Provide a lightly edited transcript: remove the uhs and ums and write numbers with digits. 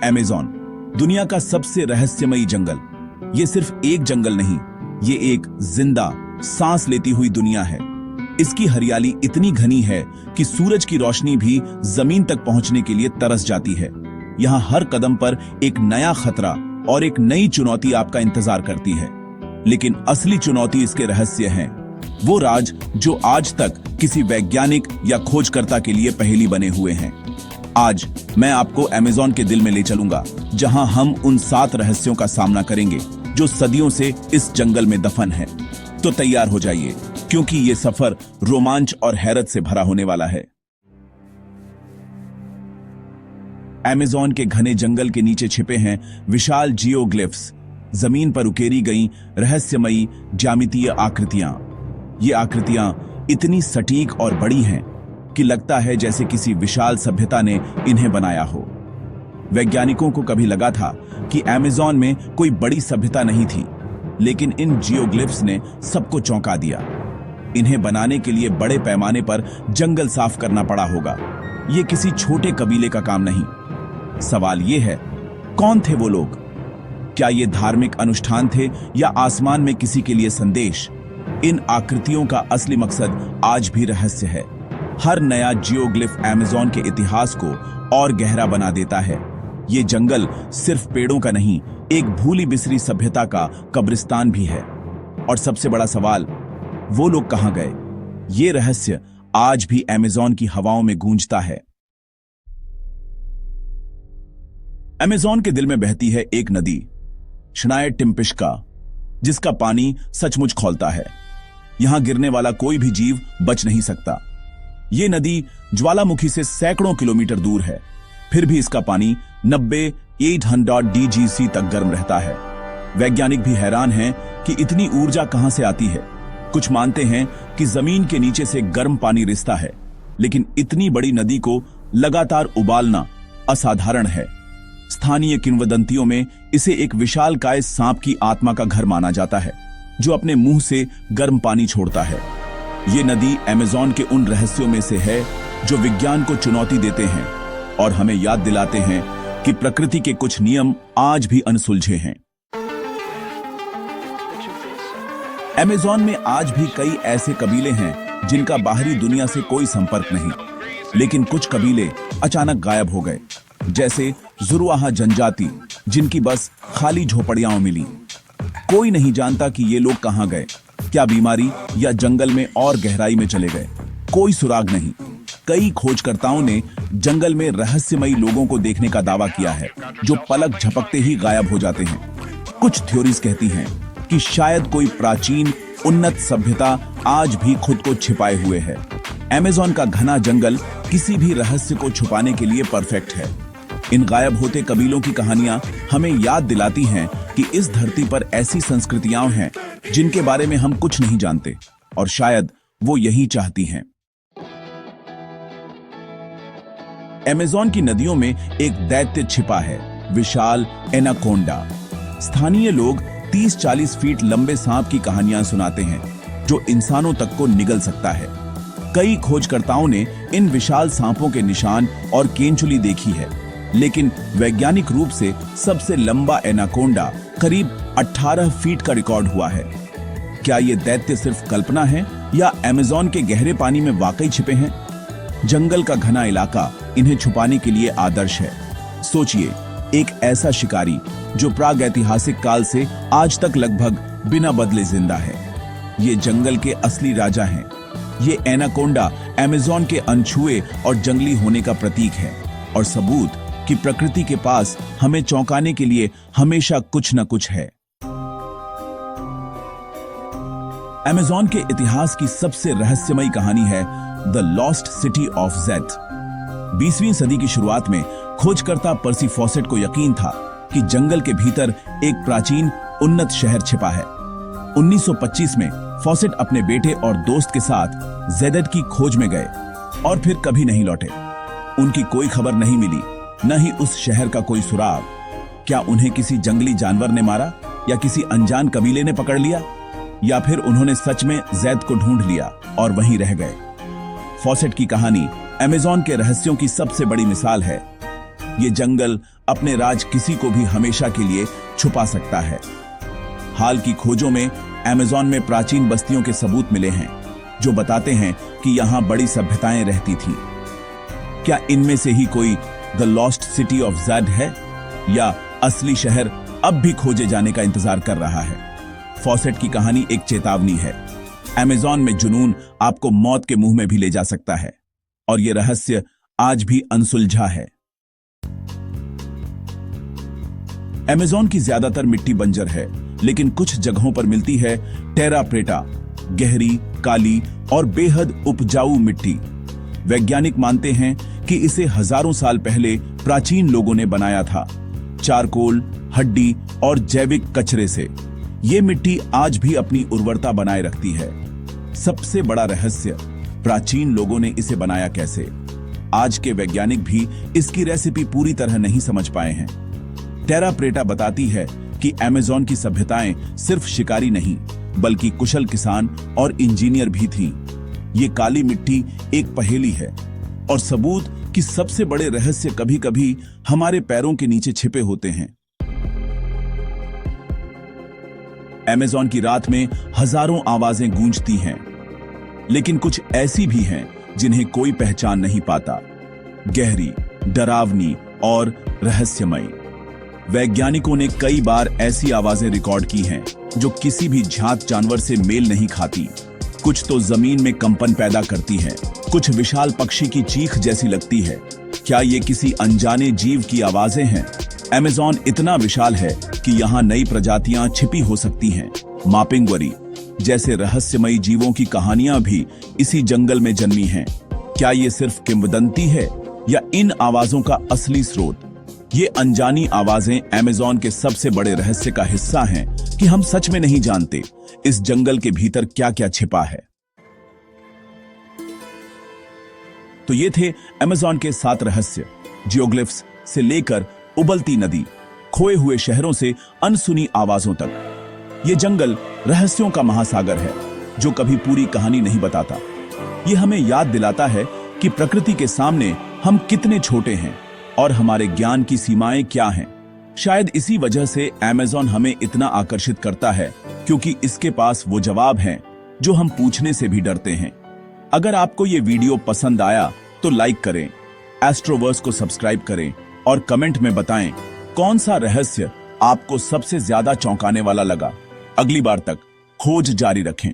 Amazon, दुनिया का सबसे रहस्यमयी जंगल। ये सिर्फ एक जंगल नहीं, ये एक जिंदा, सांस लेती हुई दुनिया है। इसकी हरियाली इतनी घनी है कि सूरज की रोशनी भी जमीन तक पहुंचने के लिए तरस जाती है। यहाँ हर कदम पर एक नया खतरा और एक नई चुनौती आपका इंतजार करती है। लेकिन असली चुनौती इसके रहस्य हैं, वो राज जो आज तक किसी वैज्ञानिक या खोजकर्ता के लिए पहेली बने हुए हैं। आज मैं आपको अमेज़न के दिल में ले चलूंगा, जहां हम उन 7 रहस्यों का सामना करेंगे जो सदियों से इस जंगल में दफन है। तो तैयार हो जाइए, क्योंकि ये सफर रोमांच और हैरत से भरा होने वाला है। अमेज़न के घने जंगल के नीचे छिपे हैं विशाल जियोग्लिफ्स, जमीन पर उकेरी गई रहस्यमयी ज्यामितीय आकृतियां। ये आकृतियां इतनी सटीक और बड़ी हैं कि लगता है जैसे किसी विशाल सभ्यता ने इन्हें बनाया हो। वैज्ञानिकों को कभी लगा था कि अमेज़न में कोई बड़ी सभ्यता नहीं थी, लेकिन इन जियोग्लिफ्स ने सबको चौंका दिया। इन्हें बनाने के लिए बड़े पैमाने पर जंगल साफ करना पड़ा होगा। ये किसी छोटे कबीले का काम नहीं। सवाल ये है, कौन थे वो लोग? क्या ये धार्मिक अनुष्ठान थे या आसमान में किसी के लिए संदेश? इन आकृतियों का असली मकसद आज भी रहस्य है। हर नया जियोग्लिफ अमेज़न के इतिहास को और गहरा बना देता है। ये जंगल सिर्फ पेड़ों का नहीं, एक भूली बिसरी सभ्यता का कब्रिस्तान भी है। और सबसे बड़ा सवाल, वो लोग कहां गए? ये रहस्य आज भी अमेज़न की हवाओं में गूंजता है। अमेज़न के दिल में बहती है एक नदी, श्नायटिम्पिश्का, जिसका पानी सचमुच खौलता है। यहां गिरने वाला कोई भी जीव बच नहीं सकता। ये नदी ज्वालामुखी से सैकड़ों किलोमीटर दूर है, फिर भी इसका पानी 90-800 DGC तक गर्म रहता है। वैज्ञानिक भी हैरान हैं कि इतनी ऊर्जा कहां से आती है। कुछ मानते हैं कि जमीन के नीचे से गर्म पानी रिसता है, लेकिन इतनी बड़ी नदी को लगातार उबालना असाधारण है। स्थानीय किंवदंतियों में इसे एक विशालकाय सांप की आत्मा का घर माना जाता है, जो अपने मुंह से गर्म पानी छोड़ता है। ये नदी अमेज़न के उन रहस्यों में से है जो विज्ञान को चुनौती देते हैं और हमें याद दिलाते हैं कि प्रकृति के कुछ नियम आज भी अनसुलझे हैं। अमेज़न में आज भी कई ऐसे कबीले हैं जिनका बाहरी दुनिया से कोई संपर्क नहीं, लेकिन कुछ कबीले अचानक गायब हो गए, जैसे जुरुआहा जनजाति, जिनकी बस खाली झोपड़ियां मिली। कोई नहीं जानता कि ये लोग कहां गए, क्या बीमारी या जंगल में और गहराई में चले गए। कोई सुराग नहीं। कई खोजकर्ताओं ने जंगल में रहस्यमयी लोगों को देखने का दावा किया है, जो पलक झपकते ही गायब हो जाते हैं। कुछ थ्योरीज कहती हैं कि शायद कोई प्राचीन उन्नत सभ्यता आज भी खुद को छिपाए हुए है। अमेज़न का घना जंगल किसी भी रहस्य को छुपाने के लिए परफेक्ट है। इन गायब होते कबीलों की कहानियां हमें याद दिलाती हैं कि इस धरती पर ऐसी संस्कृतियां हैं जिनके बारे में हम कुछ नहीं जानते, और शायद वो यही चाहती हैं। अमेज़न की नदियों में एक दैत्य छिपा है, विशाल एनाकोंडा। स्थानीय लोग 30-40 फीट लंबे सांप की कहानियां सुनाते हैं, जो इंसानों तक को निगल सकता है। कई खोजकर्ताओं ने इन विशाल सांपों के निशान और केंचुली देखी है, लेकिन वैज्ञानिक रूप से सबसे लंबा एनाकोंडा करीब 18 फीट का रिकॉर्ड हुआ है। क्या ये दैत्य सिर्फ कल्पना है या अमेज़न के गहरे पानी में वाकई छिपे हैं? जंगल का घना इलाका इन्हें छुपाने के लिए आदर्श है। सोचिए, एक ऐसा शिकारी जो प्रागैतिहासिक काल से आज तक लगभग बिना बदले जिंदा है। ये जंगल के असली राजा हैं। ये एनाकोंडा अमेज़न के अनछुए और जंगली होने का प्रतीक है, और सबूत कि प्रकृति के पास हमें चौंकाने के लिए हमेशा कुछ न कुछ है। अमेज़न के इतिहास की सबसे रहस्यमयी कहानी है द लॉस्ट सिटी ऑफ ज़ेथ। 20वीं सदी की शुरुआत में खोजकर्ता पर्सी फॉसेट को यकीन था कि जंगल के भीतर एक प्राचीन उन्नत शहर छिपा है। 1925 में फॉसेट अपने बेटे और दोस्त के साथ ज़ेथ की खोज में गए और फिर कभी नहीं लौटे। उनकी कोई खबर नहीं मिली, न ही उस शहर का कोई सुराग। क्या उन्हें किसी जंगली जानवर ने मारा, या किसी अनजान कबीले ने पकड़ लिया, या फिर उन्होंने सच में ज़ेथ को ढूंढ लिया और वहीं रह गए? फॉसेट की कहानी अमेज़न के रहस्यों की सबसे बड़ी मिसाल है। ये जंगल अपने राज किसी को भी हमेशा के लिए छुपा सकता है। हाल की खोजों में अमेज़न में प्राचीन बस्तियों के सबूत मिले हैं जो बताते हैं कि यहां बड़ी सभ्यताएं रहती थीं। क्या इनमें से ही कोई the lost city of Z है या असली शहर अब भी खोजे जाने का इंतजार कर रहा है? फॉसेट की कहानी एक चेतावनी है। अमेज़न में जुनून आपको मौत के मुंह में भी ले जा सकता है और यह रहस्य आज भी अनसुलझा है। अमेज़न की ज्यादातर मिट्टी बंजर है, लेकिन कुछ जगहों पर मिलती है टेरा प्रेटा, गहरी, काली और बेहद उपजाऊ मिट्टी। वैज्ञानिक मानते हैं कि इसे हजारों साल पहले प्राचीन लोगों ने बनाया था, चारकोल, हड्डी और जैविक कचरे से। ये मिट्टी आज भी अपनी उर्वरता बनाए रखती है। सबसे बड़ा रहस्य, प्राचीन लोगों ने इसे बनाया कैसे? आज के वैज्ञानिक भी इसकी रेसिपी पूरी तरह नहीं समझ पाए हैं। टेरा प्रेटा बताती है कि अमेज़न की सभ्यताएं सिर्फ शिकारी नहीं, बल्कि कुशल किसान और इंजीनियर भी थीं। ये काली मिट्टी एक पहेली है और सबूत कि सबसे बड़े रहस्य कभी-कभी हमारे पैरों के नीचे छिपे होते हैं। अमेज़न की रात में हजारों आवाजें गूंजती हैं, लेकिन कुछ ऐसी भी हैं जिन्हें कोई पहचान नहीं पाता। गहरी, डरावनी और रहस्यमयी। वैज्ञानिकों ने कई बार ऐसी आवाजें रिकॉर्ड की हैं जो किसी भी जात जानवर से मेल नहीं खाती। कुछ तो जमीन में कंपन पैदा करती हैं, कुछ विशाल पक्षी की चीख जैसी लगती है। क्या ये किसी अनजाने जीव की आवाजें हैं? अमेज़न इतना विशाल है कि यहाँ नई प्रजातियां छिपी हो सकती हैं। मापिंगवरी जैसे रहस्यमयी जीवों की कहानियां भी इसी जंगल में जन्मी हैं। क्या ये सिर्फ किंवदंती है या इन आवाजों का असली स्रोत? ये अनजानी आवाजें अमेज़न के सबसे बड़े रहस्य का हिस्सा हैं कि हम सच में नहीं जानते इस जंगल के भीतर क्या क्या छिपा है। तो ये थे अमेज़न के 7 रहस्य, जियोग्लिफ्स से लेकर उबलती नदी, खोए हुए शहरों से अनसुनी आवाजों तक। ये जंगल रहस्यों का महासागर है जो कभी पूरी कहानी नहीं बताता। ये हमें याद दिलाता है कि प्रकृति के सामने हम कितने छोटे हैं और हमारे ज्ञान की सीमाएं क्या हैं। शायद इसी वजह से अमेज़न हमें इतना आकर्षित करता है, क्योंकि इसके पास वो जवाब हैं जो हम पूछने से भी डरते हैं। अगर आपको ये वीडियो पसंद आया तो लाइक करें, एस्ट्रोवर्स को सब्सक्राइब करें और कमेंट में बताएं कौन सा रहस्य आपको सबसे ज्यादा चौंकाने वाला लगा। अगली बार तक खोज जारी रखें।